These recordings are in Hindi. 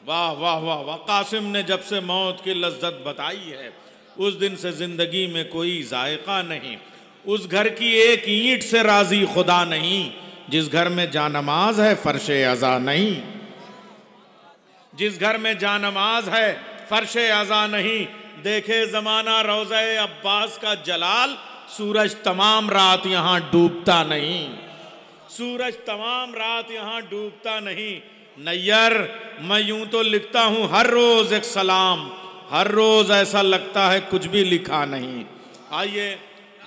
वाह वाह वाह वाह। कासिम ने जब से मौत की लज्जत बताई है, उस दिन से जिंदगी में कोई जायका नहीं। उस घर की एक ईंट से राजी खुदा नहीं, जिस घर में जानमाज है फर्शे अज़ा नहीं। जिस घर में जानमाज है फर्शे अज़ा नहीं। देखे जमाना रोज़े अब्बास का जलाल, सूरज तमाम रात यहाँ डूबता नहीं। सूरज तमाम रात यहाँ डूबता नहीं। नैयर मैं यूं तो लिखता हूँ हर रोज एक सलाम, हर रोज ऐसा लगता है कुछ भी लिखा नहीं। आइए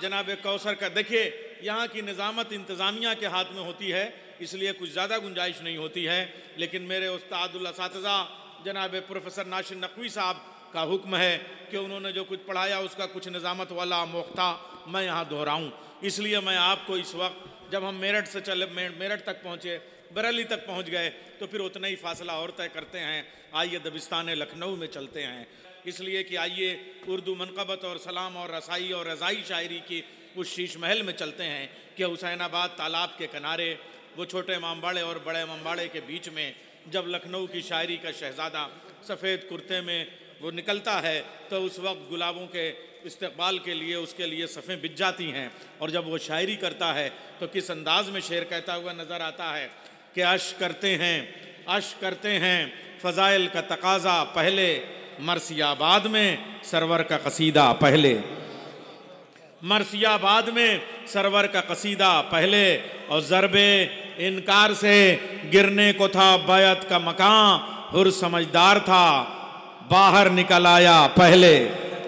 जनाब कौसर का देखिए, यहाँ की निज़ामत इंतज़ामिया के हाथ में होती है, इसलिए कुछ ज़्यादा गुंजाइश नहीं होती है। लेकिन मेरे उस्तादुल असातिज़ा जनाब प्रोफेसर नाशिर नकवी साहब का हुक्म है कि उन्होंने जो कुछ पढ़ाया उसका कुछ निज़ामत वाला मोख्ता मैं यहाँ दोहराऊँ। इसलिए मैं आपको इस वक्त जब हम मेरठ से चले, मेरठ तक पहुँचे, बरेली तक पहुँच गए, तो फिर उतना ही फासला और तय करते हैं। आइए दबिस्तान लखनऊ में चलते हैं, इसलिए कि आइए उर्दू मनक़बत और सलाम और रसाई और रज़ाई शायरी की उस शीश महल में चलते हैं कि हुसैनाबाद तालाब के किनारे वो छोटे इमामबाड़े और बड़े इमामबाड़े के बीच में जब लखनऊ की शायरी का शहज़ादा सफ़ेद कुर्ते में वो निकलता है, तो उस वक्त गुलाबों के इस्तकबाल के लिए उसके लिए सफ़ें बिछ जाती हैं। और जब वो शायरी करता है तो किस अंदाज में शेर कहता हुआ नज़र आता है कि अश करते हैं फ़ज़ाइल का तकाज़ा पहले, मरसियाबाद में सरवर का कसीदा पहले। मरसियाबाद में सरवर का कसीदा पहले, और ज़रबे इनकार से गिरने को था बैत का मकान, हुर समझदार था बाहर निकल आया पहले।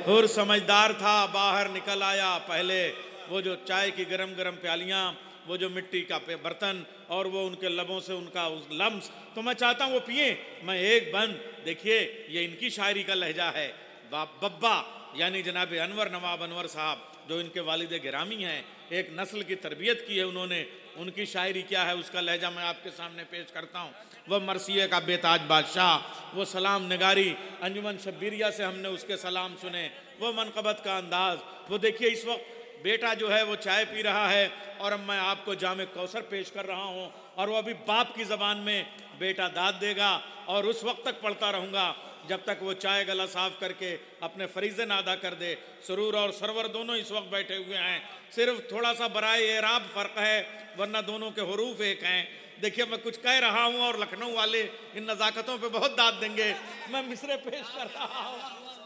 हुर समझदार था बाहर निकल आया पहले। वो जो चाय की गरम गरम प्यालियाँ, वो जो मिट्टी का बर्तन और वो उनके लबों से उनका उस लम्स, तो मैं चाहता हूँ वो पिए, मैं एक बंद। देखिए ये इनकी शायरी का लहजा है। बब्बा यानी जनाब अनवर नवाब अनवर साहब जो इनके वालिद गिरामी हैं, एक नस्ल की तरबियत की है उन्होंने, उनकी शायरी क्या है उसका लहजा मैं आपके सामने पेश करता हूँ। वह मरसिए का बेताज बादशाह, वो सलाम नगारी, अंजुमन शब्बीरिया से हमने उसके सलाम सुने, वो मनक़बत का अंदाज़। वो देखिए इस वक्त बेटा जो है वो चाय पी रहा है और अब मैं आपको जामे कौसर पेश कर रहा हूँ, और वो अभी बाप की ज़बान में बेटा दाद देगा, और उस वक्त तक पढ़ता रहूँगा जब तक वो चाय गला साफ करके अपने फरीज़े ना अदा कर दे। सुरूर और सरवर दोनों इस वक्त बैठे हुए हैं, सिर्फ थोड़ा सा बराए एराब फ़र्क है, वरना दोनों के हरूफ एक हैं। देखिए मैं कुछ कह रहा हूँ और लखनऊ वाले इन नज़ाकतों पे बहुत दाद देंगे। मैं मिसरे पेश कर रहा हूँ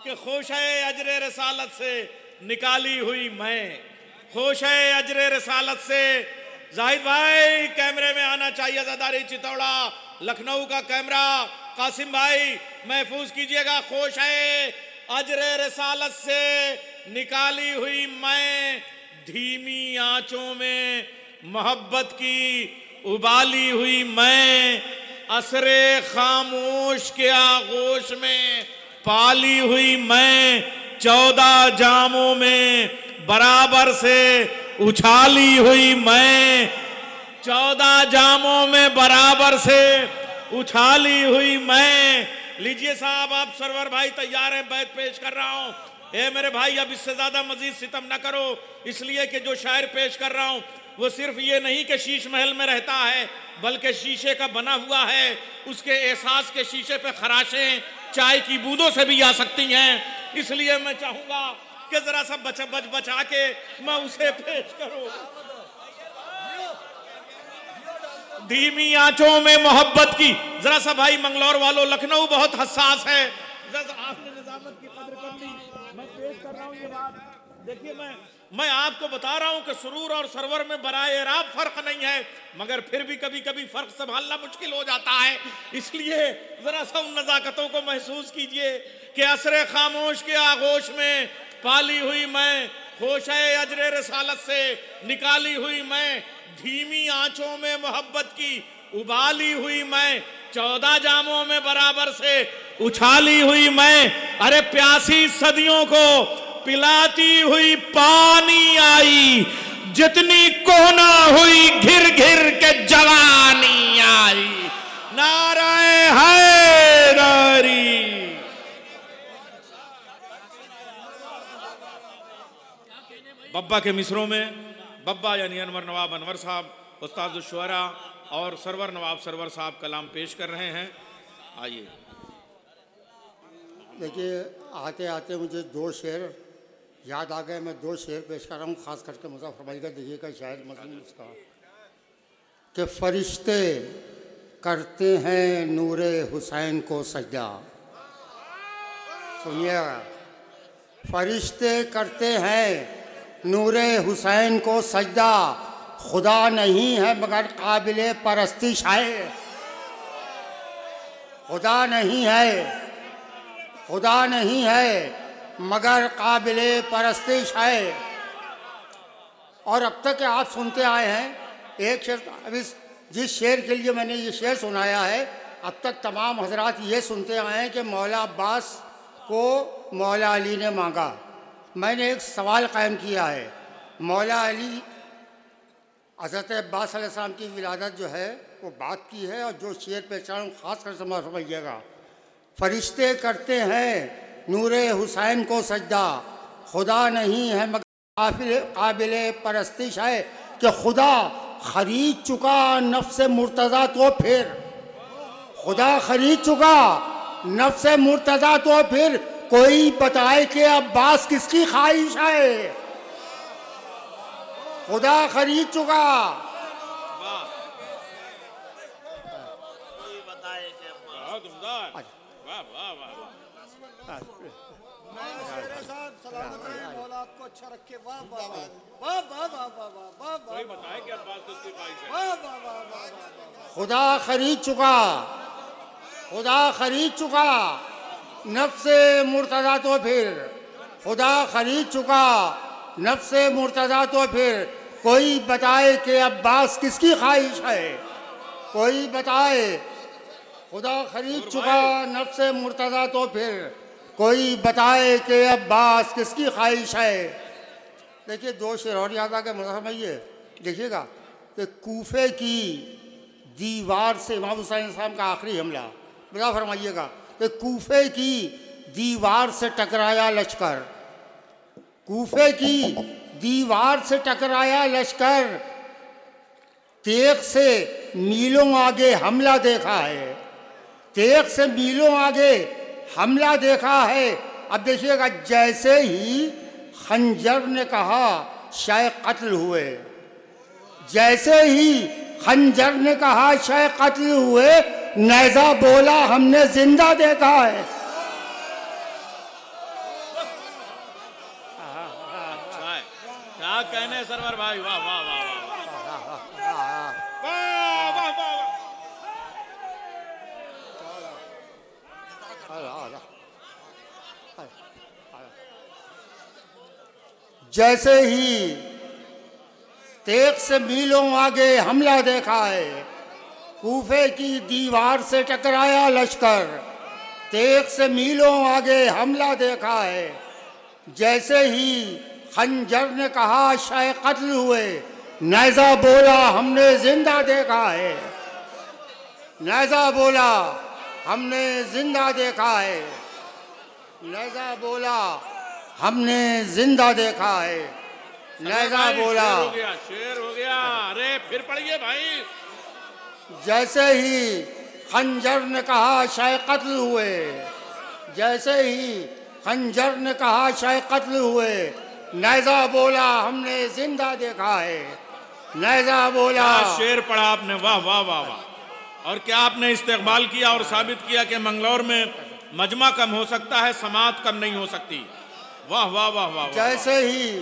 कि खोशे अजरे रसालत से निकाली हुई मैं, खोशे अजरे रसालत से। जाहिद भाई कैमरे में आना चाहिए, ज़दारी चितौड़ा लखनऊ का कैमरा, कासिम भाई महफूज कीजिएगा। खोशे अजरे रसालत से निकाली हुई मैं, धीमी आंचों में मोहब्बत की उबाली हुई मैं, असरे खामोश के आगोश में पाली हुई मैं, 14 जामों में बराबर से उछाली हुई मैं, 14 जामों में बराबर से उछाली हुई मैं। लीजिए साहब आप सरवर भाई तैयार हैं, बैत पेश कर रहा हूं। ए मेरे भाई अब इससे ज्यादा मजीद सितम ना करो, इसलिए कि जो शायर पेश कर रहा हूं वो सिर्फ ये नहीं कि शीश महल में रहता है, बल्कि शीशे का बना हुआ है। उसके एहसास के शीशे पे खराशें चाय की बूंदों से भी आ सकती हैं। इसलिए मैं चाहूंगा कि जरा सा बचा के मैं उसे पेश करूं। धीमी आंचों में मोहब्बत की, जरा सा भाई मंगलौर वालों, लखनऊ बहुत हसास है, आपने निजामत की कदर कर ली। मैं पेश कर रहा हूं ये बात। देखिए मैं आपको बता रहा हूं कि सुरूर और सरवर में बराए एराब फर्क नहीं है, मगर फिर भी कभी कभी फर्क संभालना मुश्किल हो जाता है। इसलिए जरा सा उन नजाकतों को महसूस कीजिए कि असरे खामोश के आगोश में पाली हुई मैं, खोशे अजरे रसालत से निकाली हुई मैं, धीमी आंचों में मोहब्बत की उबाली हुई मैं, 14 जामों में बराबर से उछाली हुई मैं। अरे प्यासी सदियों को पिलाती हुई पानी आई, जितनी कोना हुई घिर घिर के जवानी आई। नाराए हैदरी। बब्बा के मिसरों में, बब्बा यानी अनवर नवाब अनवर साहब, उस्ताद शुअरा और सरवर नवाब सरवर साहब कलाम पेश कर रहे हैं। आइए। देखिए, आते आते मुझे दो शेर याद आ गए। मैं दो शेर पेश कर रहा हूँ, ख़ास करके मुज़फ़्फ़र फरमाई का देखिएगा शायद मज़मून उसका कि फ़रिश्ते करते हैं नूरे हुसैन को सजदा। सुनिएगा, फ़रिश्ते करते हैं नूरे हुसैन को सजदा, खुदा नहीं है मगर काबिले परस्तिश है। खुदा नहीं है, खुदा नहीं है मगर काबिले परस्तिश है। और अब तक आप सुनते आए हैं एक शेर, अभी जिस शेर के लिए मैंने ये शेर सुनाया है, अब तक तमाम हजरात ये सुनते आए हैं कि मौला अब्बास को मौला अली ने मांगा। मैंने एक सवाल कायम किया है, मौला अली हज़रत अब्बास अलैहिस्सलाम की विलादत जो है वो बात की है, और जो शेर पे चढ़ूँ ख़ास कर समझिएगा, फ़रिश्ते करते हैं नूरे हुसैन को सजदा, खुदा नहीं है मगर काबिले परस्तिश है। कि खुदा खरीद चुका नफ्स मुर्तज़ा तो फिर, खुदा खरीद चुका नफ्स मुर्तज़ा तो फिर कोई बताए कि अब्बास किसकी ख्वाहिश है। खुदा खरीद चुका, आपको अच्छा रखे। वाह वाह वाह वाह वाह वाह वाह वाह वाह। खुदा खरीद चुका, खुदा खरीद चुका नफ्से मुर्तज़ा तो फिर, खुदा खरीद चुका नफ्से मुर्तज़ा तो फिर कोई बताए कि अब्बास किसकी ख्वाहिश है। कोई बताए, खुदा खरीद चुका नफ्से मुर्तज़ा तो फिर कोई बताए कि अब्बास किसकी ख्वाहिश है। देखिए, दो शेर और याद आ गए मुज़फ़्फ़र, ये देखिएगा कि कूफे की दीवार से इमाम हुसैन साहब का आखिरी हमला, बता फरमाइएगा कि कूफे की दीवार से टकराया लश्कर, कूफे की दीवार से टकराया लश्कर, तेग से मीलों आगे हमला देखा है, तेग से मीलों आगे हमला देखा है। अब देखिएगा, जैसे ही खंजर ने कहा शायद कत्ल हुए, जैसे ही खंजर ने कहा शायद कत्ल हुए, नेज़ा बोला हमने जिंदा देखा है। क्या कहने सरवर भाई, वाह वाह वाह जैसे ही तेग से मीलों आगे हमला देखा है, कूफे की दीवार से टकराया लश्कर, तेग से मीलों आगे हमला देखा है। जैसे ही खंजर ने कहा शायद कत्ल हुए, नेज़ा बोला हमने जिंदा देखा है, नेज़ा बोला हमने जिंदा देखा है, नेज़ा बोला हमने जिंदा देखा है, नेज़ा बोला। शेर हो गया, अरे फिर पढ़िए भाई। जैसे ही खंजर ने कहा शायद कत्ल हुए, जैसे ही खंजर ने कहा शायद कत्ल हुए, नेज़ा बोला हमने जिंदा देखा है, नेज़ा बोला। शेर पढ़ा आपने, वाह वाह वाह वाह। और क्या आपने इस्तेक़बाल किया और साबित किया कि मंगलौर में मजमा कम हो सकता है, समात कम नहीं हो सकती। वाह वाह वाह वाह। जैसे ही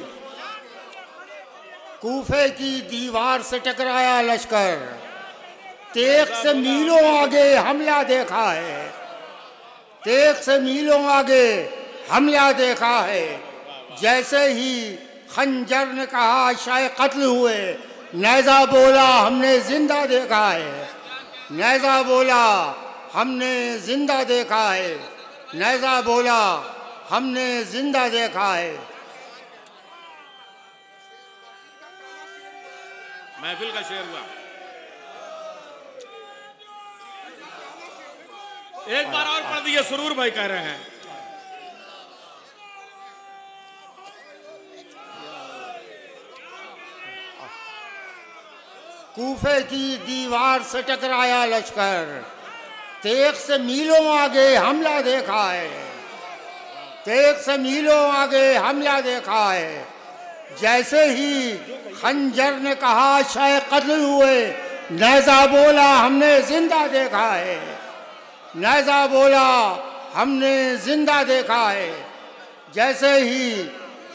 कूफे की दीवार से टकराया लश्कर, तेग से मीलों आगे हमला देखा है, तेग से मीलों आगे हमला देखा है। जैसे ही खंजर ने कहा शायद कत्ल हुए, नेज़ा बोला हमने जिंदा देखा है, नेज़ा बोला हमने जिंदा देखा है, नेज़ा बोला हमने जिंदा देखा है। महफिल का शेर हुआ। एक बार और पढ़ दिए, सुरूर भाई कह रहे हैं। कूफे की दीवार से टकराया लश्कर, तेग से मीलों आगे हमला देखा है, तेग से मीलों आगे हमला देखा है। जैसे ही खंजर ने कहा शाय कत्ल हुए, नेज़ा बोला हमने जिंदा देखा है, नेज़ा बोला हमने जिंदा देखा है। जैसे ही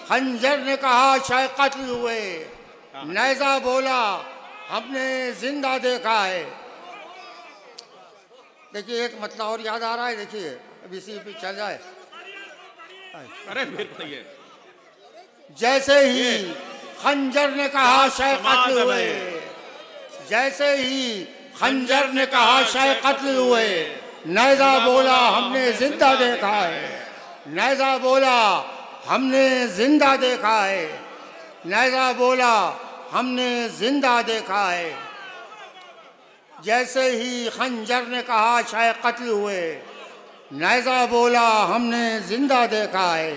खंजर ने कहा शाय कत्ल हुए, नेज़ा बोला हमने जिंदा देखा है। देखिए एक मतलब और याद आ रहा है, देखिए अब इसी पे चल जाए। अरे फिर पढ़िए। जैसे ही खंजर ने कहा शाय कत्ल हुए, जैसे ही खंजर ने कहा शाय कत्ल हुए, नेज़ा बोला हमने जिंदा देखा है, नेज़ा बोला हमने जिंदा देखा है, नेज़ा बोला हमने जिंदा देखा है। जैसे ही खंजर ने कहा शाय कत्ल हुए, नेज़ा बोला हमने जिंदा देखा है,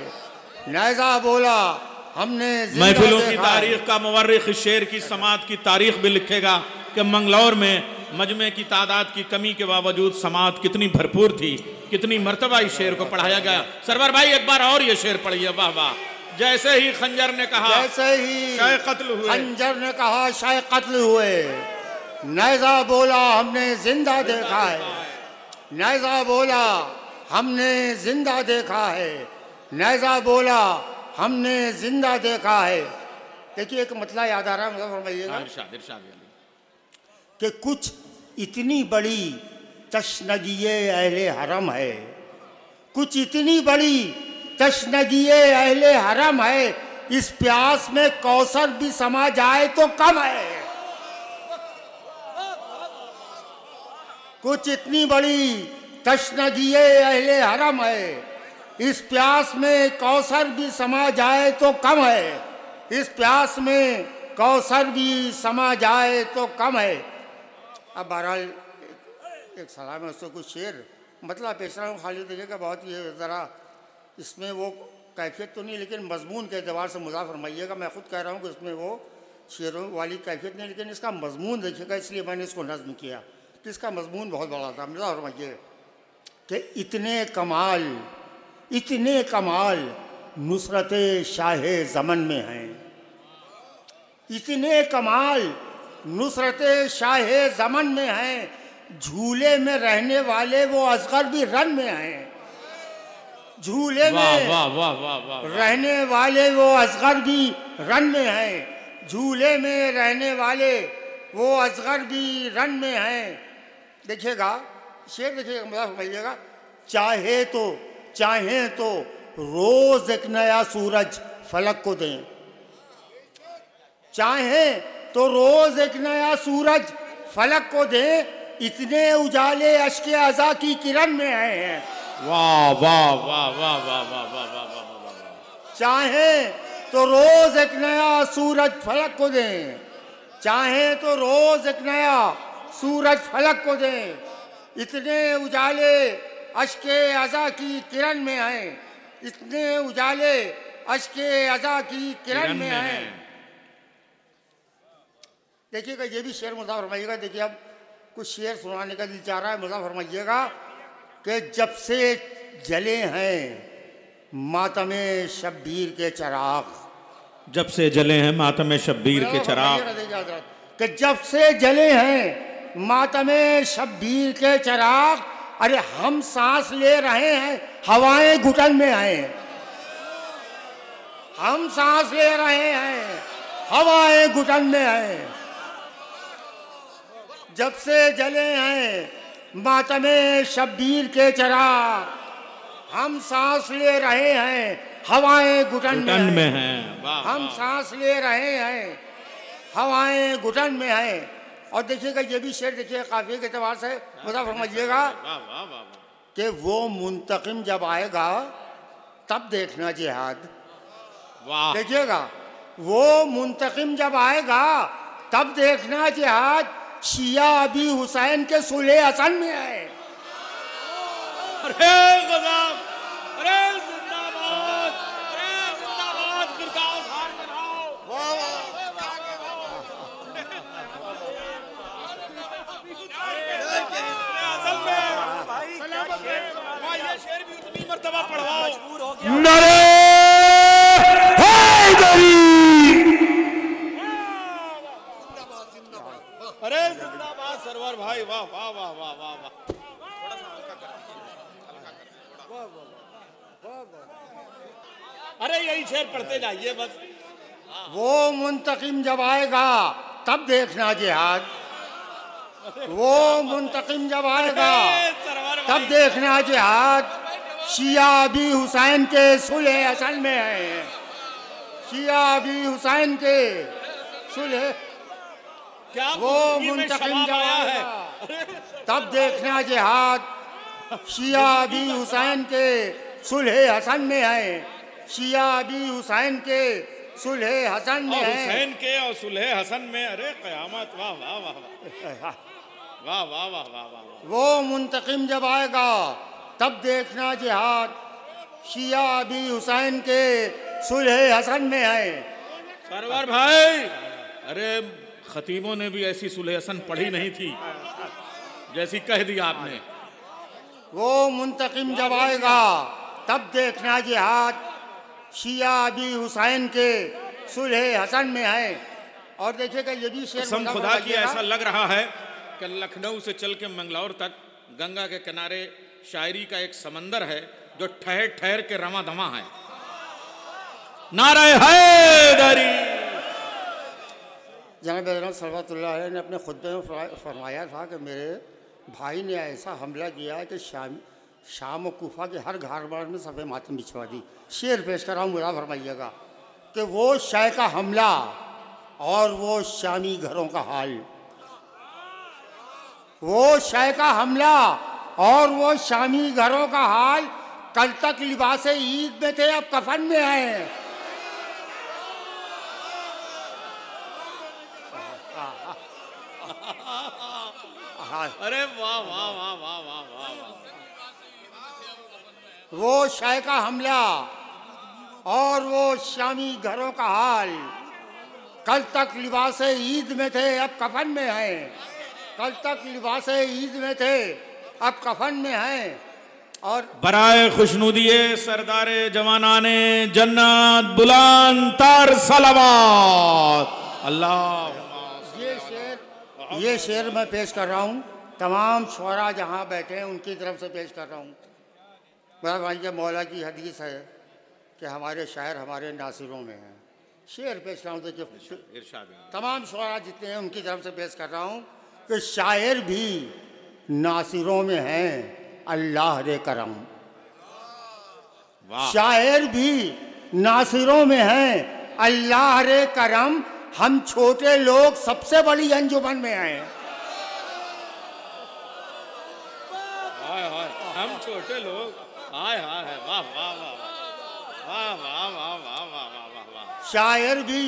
नेज़ा बोला हमने जिंदा महफिलों की देखा तारीख है। का मुवर्रिख इस शेर की समात की तारीख भी लिखेगा कि मंगलौर में मजमे की तादाद की कमी के बावजूद समात कितनी भरपूर थी, कितनी मर्तबा इस शेर को पढ़ाया गया। सरवर भाई एक बार और ये शेर पढ़िए। वाह वाह। जैसे ही खंजर ने कहा जैसे ही शाय कत्ल हुए, खंजर ने कहा शाय कत्ल हुए, नेज़ा बोला हमने जिंदा देखा है, नेज़ा बोला हमने जिंदा देखा है, नेज़ा बोला हमने जिंदा देखा है। देखिए एक मतलब याद आ रहा है, मतलब फरमाइएगा इरशाद इरशाद कि कुछ इतनी बड़ी तशनगी अहले हरम है, कुछ इतनी बड़ी तशनगी अहले हरम है, इस प्यास में कौसर भी समा जाए तो कम है। कुछ इतनी बड़ी तशनगी अहले हरम है, इस प्यास में कौसर भी समा जाए तो कम है, इस प्यास में कौसर भी समा जाए तो कम है। अब बहरहाल एक सलाह में उससे कुछ शेर मतलब पेश रहा हूँ, खाली देखिएगा बहुत ये ज़रा इसमें वो कैफियत तो नहीं, लेकिन मजमून के एतबार से मुज़ा फरमाइएगा। मैं खुद कह रहा हूँ कि इसमें वो शेरों वाली कैफियत नहीं, लेकिन इसका मजमून देखिएगा, इसलिए मैंने इसको नज़्म किया कि इसका मजमून बहुत बड़ा था। मुझा फरमाइए कि इतने कमाल नुसरत शाह ज़मन में हैं, इतने कमाल नुसरत शाह ज़मन में हैं, झूले में रहने वाले वो असगर भी रन में हैं, झूले में रहने वाले वो असगर भी रन में हैं, झूले में रहने वाले वो असगर भी रन में हैं। देखिएगा शेर, देखिएगा मुझे समझिएगा। चाहे तो रोज एक नया सूरज फलक को दें, चाहे तो रोज एक नया सूरज फलक को दें, इतने उजाले अश्के अज़ा की किरण में आए हैं। वाह वाह वाह वाह वाह वाह वाह वाह वाह। चाहे तो रोज एक नया सूरज फलक को दें, चाहे तो रोज एक नया सूरज फलक को दें, इतने उजाले अश्के अज़ा की किरण में आए, इतने उजाले अश्के अज़ा की किरण में आए। देखिएगा ये भी शेर मुज़ा फरमाइएगा। देखिए अब कुछ शेर सुनाने का दिल चाह रहा है, मुज़ा फरमाइएगा कि जब से जले हैं मातमे शब्बीर के चिराग, जब से जले हैं मातमे शब्बीर के चिराग, कि जब से जले हैं मातमे शब्बीर के चिराग, अरे हम सांस ले रहे हैं हवाएं घुटन में आए, हम सांस ले रहे हैं हवाएं घुटन में आए। जब से जले हैं मातमे शब्बीर के चिराग, हम सांस ले रहे हैं हवाएं घुटन में हैं, हम सांस ले रहे हैं हवाएं घुटन में हैं। और देखिएगा ये भी शेर देखिए काफिये के एतबार से मुझा फरमाइएगा कि वो मुंतकिम जब आएगा तब देखना जिहाद। देखिएगा वो मुंतकिम जब आएगा तब देखना जिहाद, शिया अभी हुसैन के सुले हसन में है। अरे गज़ब, अरे जिंदाबाद, अरे जिंदाबाद, गिरगांव हार बनाओ। मर्तबा पढ़वाओ। मजबूर हो गया। नारे हैदरी। अरे जिंदाबाद सरवर भाई, वाह वाह वाह वाह वाह वाह। थोड़ा सा हल्का कर, अरे यही शेर पढ़ते जाइए बस। वो मुंतकिम जब आएगा तब देखना जिहाद, वो मुंतकिम जब आएगा तब देखना जिहाद। शिया भी हुसैन के सुलह असल में है, शिया भी हुसैन के सुलह, क्या वो मुंतकिम जब आएगा तब देखना जिहाद। शिया भी हुसैन के सुलह हसन में है, शिया भी हुसैन के सुलह हसन में है। हुसैन के और सुलह हसन में, अरे कयामत, वाह वाह वाह वाह वाह वाह वाह वाह वाह। वो मुंतकिम जब आएगा तब देखना जिहाद। शिया भी हुसैन के सुलह हसन में है। सरवर भाई, अरे खतीबों ने भी ऐसी सुलह हसन पढ़ी नहीं थी जैसी कह दिया आपने। वो मुंतकिम जब आएगा तब देखना जिहाद। शिया भी हुसैन के सुलह हसन में है। और देखिएगा ये भी शेर कसम खुदा की ऐसा लग रहा है कि लखनऊ से चल के मंगलौर तक गंगा के किनारे शायरी का एक समंदर है जो ठहर ठहर के रमा दमा है। नारे हैदरी। जनाब हज़रत सल्लल्लाहु अलैहि ने अपने खुतबे में फरमाया था कि मेरे भाई ने ऐसा हमला किया है कि शाम और कूफा के हर घर बार में सफ़े मातम बिछवा दी। शेर पेश कर रहा हूँ, मुरा फरमाइएगा कि वो शाह का हमला और वो शामी घरों का हाल, वो शाह का हमला और वो शामी घरों का हाल। कल तक लिबासे ईद में थे, अब कफन में आए। अरे वाह वाह वाह वाह वाह वाह वाह। वो शाह का हमला और वो शामी घरों का हाल। कल तक लिबासे ईद में थे, अब कफन में हैं। कल तक लिबासे ईद में थे, अब कफन में हैं। और बराए खुशनुदिये सरदारे जवानाने जन्नत बुलंद तार सलावत अल्लाह। ये शेर मैं पेश कर रहा हूँ, तमाम शुअरा जहाँ बैठे हैं उनकी तरफ से पेश कर रहा हूँ। मेरा भाई के मौला की हदीस है कि हमारे शायर हमारे नासिरों में हैं। शेर पेश कर रहा हूँ, देखिए तमाम शुअरा जितने हैं उनकी तरफ से पेश कर रहा हूँ कि शायर भी नासिरों में हैं अल्लाह रे करम। शायर भी नासिरों में हैं अल्लाह रे करम। हम छोटे लोग सबसे बड़ी अंजुमन में हैं। हम छोटे लोग, हाय हाय हाय, वाह वाह वाह वाह वाह वाह वाह वाह वाह वाह। शायर भी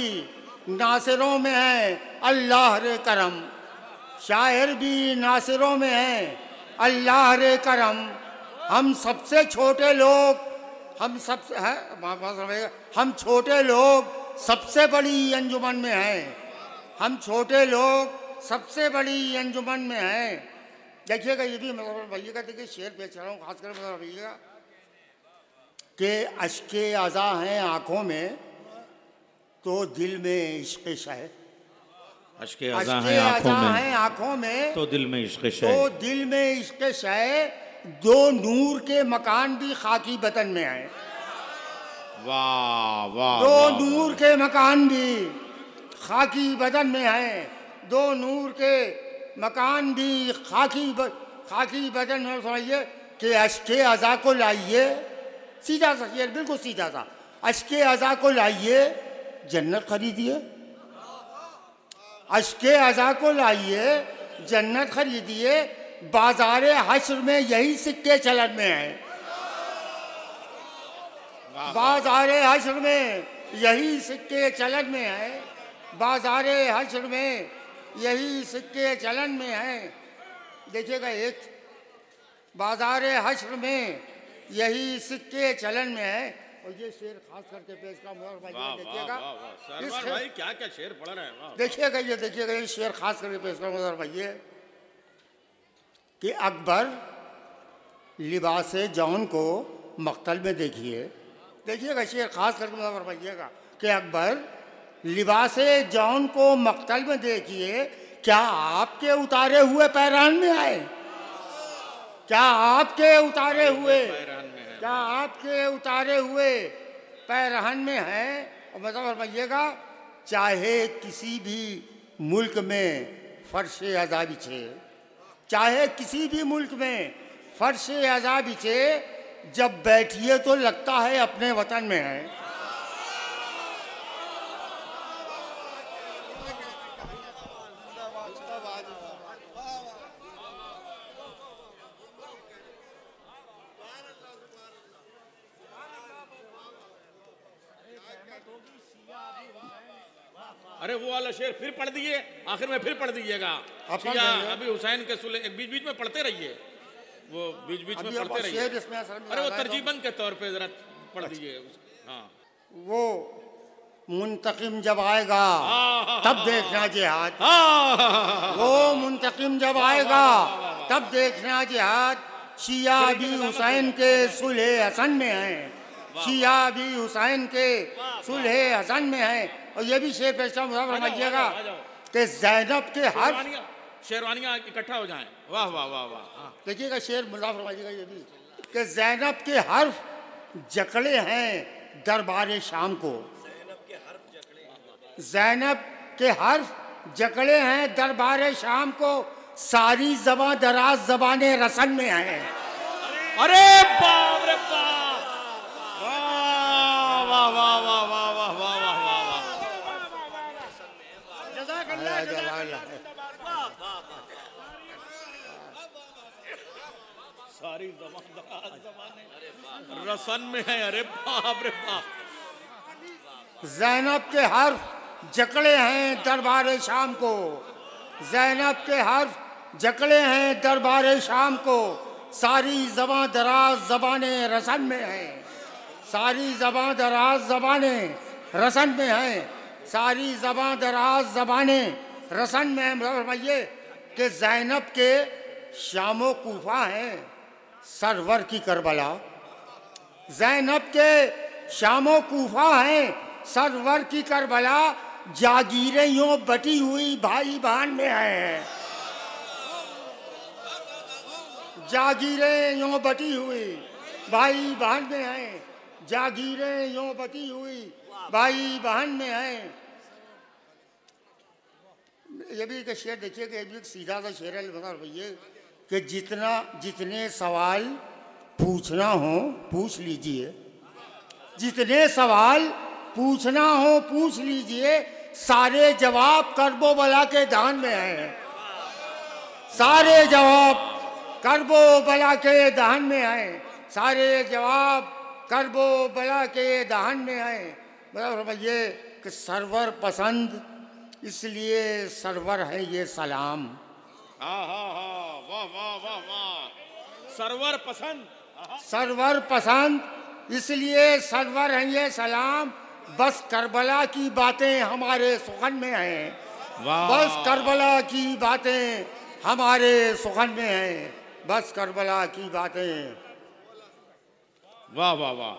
नासिरों में हैं अल्लाह रे करम। शायर भी नासिरों में हैं अल्लाह रे करम। हम सबसे छोटे लोग, हम सबसे हम छोटे लोग सबसे बड़ी अंजुमन में हैं। हम छोटे लोग सबसे बड़ी अंजुमन में हैं। देखिएगा ये भी मतलब भैया, देखिए शेर पेश रहा हूँ खासकर मतलब भैया कि अश्के अज़ा हैं आँखों में तो दिल में इश्क़ है। अश्के अज़ा हैं आँखों में तो दिल में इश्क़ है। तो दिल में इश्क़ है। दो नूर के मकान भी खाकी बदन में हैं। वाह वाह। दो नूर के मकान भी खाकी बदन में हैं। दो नूर के मकान भी खाकी बदन में। समझिए कि अश्के अज़ा को लाइए, सीधा सा शेर, बिल्कुल सीधा सा। अश्के अज़ा को लाइए जन्नत खरीदिए। अश्के अज़ा को लाइए जन्नत खरीदिए। बाजारे हश्र में यही सिक्के चलन में हैं। बाजारे हश्र में यही सिक्के चलन में हैं। बाजारे हश्र में यही सिक्के चलन में हैं। देखिएगा एक बाजारे हश्र में यही सिक्के चलन में है। और ये शेर खास करके पेश का मोहर भाई देखिएगा। भाई क्या क्या शेर पढ़ रहे हैं। देखिएगा ये शेर खास करके पेश का मोहर भाई कि अकबर लिबासे जौन को मक्तल में देखिएगा शेर खास करके मुझे फरमाइएगा कि अकबर लिबासे जौन को मक्तल में देखिए, क्या आपके उतारे हुए पैरान में आए? क्या आपके उतारे हुए पैरहन में हैं? और मतलब फरमाइएगा चाहे किसी भी मुल्क में फर्श अज़ा बिछे, चाहे किसी भी मुल्क में फर्श अज़ा बिछे, जब बैठिए तो लगता है अपने वतन में है। अरे वो वाला शेर फिर पढ़ दिए, आखिर में फिर पढ़ दीजिएगा। अभी हुसैन के सुले बीच बीच में पढ़ते रहिए, वो बीच बीच में पढ़ते रहिए। अरे वो तरजीबन के तौर पे जरा पढ़ दीजिए। हाँ, वो मुंतकिम जब आएगा तब देखना जिहाद, वो मुंतकिम जब आएगा तब देखना जिहाद। शिया भी हुसैन के सुलह हसन में है, शिया भी हुसैन के सुलह हसन में है। और ये भी शेर पेश फरमाइएगा कि ज़ैनब के हर्फ शेरवानियाँ इकट्ठा हो जाएं। वाह वाह वाह वाह। देखिएगा शेर मुल्ला फरमाइएगा ये भी कि ज़ैनब के हर्फ जकड़े हैं दरबार शाम को, ज़ैनब के हर्फ जकड़े हैं दरबार शाम को, सारी ज़बां दराज ज़बाने रसन में हैं। अरे बाप रे बाप, वाह वाह वाह वाह वाह वाह वाह वाह वाह। सारी ज़बान रसन में है। अरे बाप रे बाप। ज़ैनब के हर्फ जकड़े हैं दरबार शाम को, ज़ैनब के हर्फ जकड़े हैं दरबार शाम को, सारी ज़बां दराज ज़बाने रसन में हैं, सारी ज़बां दराज ज़बाने रसन में हैं, सारी ज़बां दराज ज़बाने रसन में हैं। फरमाइए कि ज़ैनब के शामो कूफा हैं सरवर की करबला, ज़ैनब के शामो कूफा हैं सरवर की करबला, जागीरें यूं बटी हुई भाई बहन में हैं, जागीरें यूं बटी हुई भाई बहन में हैं, जागीरें यूं बटी हुई भाई बहन में हैं। ये भी एक शेर देखिए कि एक सीधा सा शेर है भैया कि जितने सवाल पूछना हो पूछ लीजिए, जितने सवाल पूछना हो पूछ लीजिए, सारे जवाब करबो बला के दान में हैं, सारे जवाब करबो बला के दहन में हैं, सारे जवाब करबो बला के दहन में हैं। मतलब ये कि सरवर पसंद इसलिए सरवर है ये सलाम। हाँ हाँ हाँ, वाह वाह वाह वाह। सरवर पसंद, सरवर पसंद इसलिए सरवर है ये सलाम, बस करबला की बातें हमारे सुखन में हैं, बस करबला की बातें हमारे सुखन में हैं, बस करबला की बातें। वाह वाह वाह।